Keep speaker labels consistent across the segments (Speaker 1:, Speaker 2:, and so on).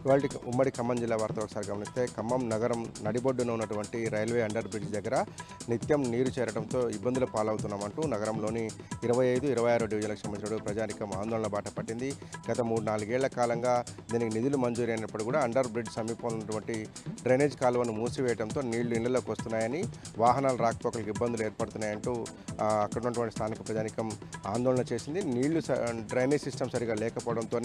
Speaker 1: ఇవాల్టి ఉమ్మడి ఖమ్మం జిల్లా వార్త ఒకసారి గమనిస్తే ఖమ్మం నగరం నడిబొడ్డున ఉన్నటువంటి రైల్వే అండర్ బ్రిడ్జ్ దగ్గర నిత్యం నీరు చేరడంతో ఇబ్బందుల పాలవుతున్నామంటూ నగరంలోని 25, 26 డివిజన్లకు సంబంధించిన ప్రజానికం ఆందోళన బాట పట్టింది. గత 3-4 ఏళ్ల కాలంగా దీనికి నిధులు మంజూరు అయినప్పుడు కూడా అండర్ బ్రిడ్జ్ సమీపంలో ఉన్నటువంటి డ్రైనేజ్ కాలువను మూసివేయడంతో నీళ్లు ఇళ్లలోకి వస్తున్నాయని, వాహనాలు రాకపోకలకు ఇబ్బందులు ఏర్పడుతున్నాయంటూ అక్కడ ఉన్నటువంటి స్థానిక ప్రజానికం ఆందోళన చేసింది. నీళ్లు డ్రైనేజ్ సిస్టమ్ సరిగా లేకపోవడంతో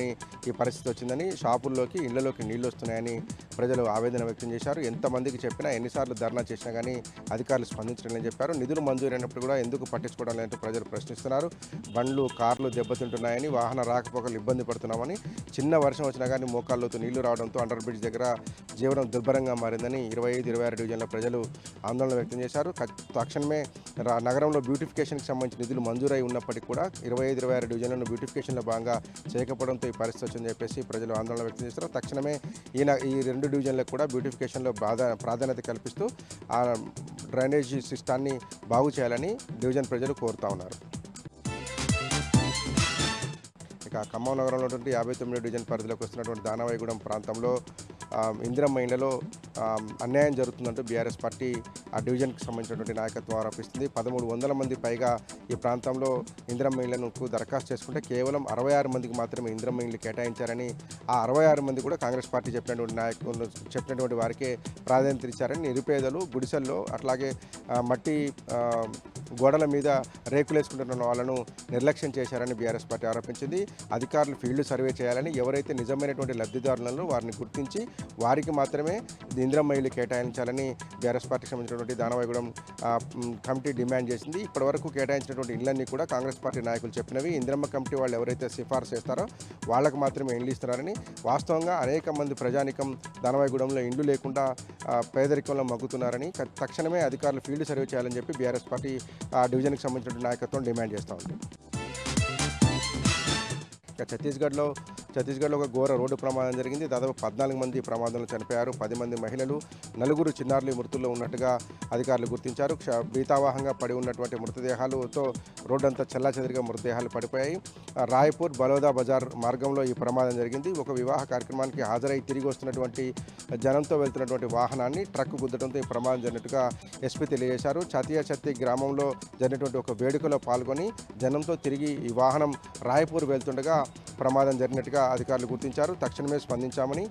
Speaker 1: ఈ పరిస్థితి వచ్చిందని, షాపుల్లోకి ఇళ్లలోకి నీళ్లు వస్తున్నాయని ప్రజలు ఆవేదన వ్యక్తం చేశారు. ఎంతమందికి చెప్పినా, ఎన్నిసార్లు ధర్నా చేసినా కానీ అధికారులు స్పందించడం లేదని చెప్పారు. నిధులు మంజూరైనప్పుడు కూడా ఎందుకు పట్టించుకోవడం లేదంటూ ప్రజలు ప్రశ్నిస్తున్నారు. బండ్లు, కార్లు దెబ్బతింటున్నాయని, వాహన రాకపోకలు ఇబ్బంది పడుతున్నామని, చిన్న వర్షం వచ్చినా కానీ మోకాళ్ళతో నీళ్లు రావడంతో అండర్ బ్రిడ్జ్ దగ్గర జీవనం దుర్భరంగా మారిందని 25, 26 డివిజన్ల ప్రజలు ఆందోళన వ్యక్తం చేశారు. తక్షణమే నగరంలో బ్యూటిఫికేషన్కి సంబంధించిన నిధులు మంజూరై ఉన్నప్పటికీ కూడా 25, 26 డివిజన్లను బ్యూటిఫికేషన్లో భాగంగా చేయకపోవడంతో ఈ పరిస్థితి వచ్చిందని చెప్పేసి ప్రజలు ఆందోళన వ్యక్తం చేస్తారు. తక్షణమే ఈ 2 డివిజన్లకు కూడా బ్యూటిఫికేషన్లో ప్రాధాన్యత కల్పిస్తూ ఆ డ్రైనేజీ సిస్టాన్ని బాగు చేయాలని డివిజన్ ప్రజలు కోరుతా ఉన్నారు. ఇక ఖమ్మం నగరంలో 59 డివిజన్ పరిధిలోకి వస్తున్నటువంటి దానవాయిగూడెం ప్రాంతంలో ఇందిరమ్మ ఇళ్లలో అన్యాయం జరుగుతుందంటూ బీఆర్ఎస్ పార్టీ ఆ డివిజన్కి సంబంధించినటువంటి నాయకత్వం ఆరోపిస్తుంది. 1300 మంది పైగా ఈ ప్రాంతంలో ఇందిరమ్మ ఇళ్లకు దరఖాస్తు చేసుకుంటే కేవలం 66 మందికి మాత్రమే ఇందిరమ్మ ఇళ్లు కేటాయించారని, ఆ 66 మంది కూడా కాంగ్రెస్ పార్టీ చెప్పినటువంటి వారికే ప్రాధాన్యత ఇచ్చారని, నిరుపేదలు గుడిసెల్లో అట్లాగే మట్టి గోడల మీద రేకులు వేసుకుంటున్న వాళ్ళను నిర్లక్ష్యం చేశారని బీఆర్ఎస్ పార్టీ ఆరోపించింది. అధికారులు ఫీల్డ్ సర్వే చేయాలని, ఎవరైతే నిజమైనటువంటి లబ్ధిదారులను వారిని గుర్తించి వారికి మాత్రమే ఇందిరమ్మ ఇళ్లు కేటాయించాలని బీఆర్ఎస్ పార్టీకి సంబంధించినటువంటి దానవాయిగూడెం కమిటీ డిమాండ్ చేసింది. ఇప్పటివరకు కేటాయించినటువంటి ఇళ్లన్నీ కూడా కాంగ్రెస్ పార్టీ నాయకులు చెప్పినవి. ఇందిరమ్మ కమిటీ వాళ్ళు ఎవరైతే సిఫార్సు చేస్తారో వాళ్ళకు మాత్రమే ఇండ్లు ఇస్తున్నారని, వాస్తవంగా అనేక మంది ప్రజానికం దానవాయిగూడెంలో ఇండ్లు లేకుండా పేదరికంలో మగ్గుతున్నారని, తక్షణమే అధికారులు ఫీల్డ్ సర్వే చేయాలని చెప్పి బీఆర్ఎస్ పార్టీ డివిజన్కి సంబంధించిన నాయకత్వం డిమాండ్ చేస్తూ ఉంది. ఛత్తీస్గఢ్లో ఒక ఘోర రోడ్డు ప్రమాదం జరిగింది. దాదాపు 14 మంది ప్రమాదంలో చనిపోయారు. 10 మంది మహిళలు, 4 చిన్నారులు మృతుల్లో ఉన్నట్టుగా అధికారులు గుర్తించారు. భీతావాహంగా పడి ఉన్నటువంటి మృతదేహాలతో రోడ్డంతా చెల్లాచెదిరిగా మృతదేహాలు పడిపోయాయి. రాయ్పూర్ బలోదా బజార్ మార్గంలో ఈ ప్రమాదం జరిగింది. ఒక వివాహ కార్యక్రమానికి హాజరై తిరిగి వస్తున్నటువంటి జనంతో వెళ్తున్నటువంటి వాహనాన్ని ట్రక్ గుద్దడంతో ఈ ప్రమాదం జరిగినట్టుగా ఎస్పీ తెలియజేశారు. ఛత్తి గ్రామంలో జరిగినటువంటి ఒక వేడుకలో పాల్గొని జనంతో తిరిగి ఈ వాహనం రాయ్పూర్ వెళ్తుండగా ప్రమాదం జరిగినట్టుగా అధికారులు గుర్తించారు. తక్షణమే స్పందించామని,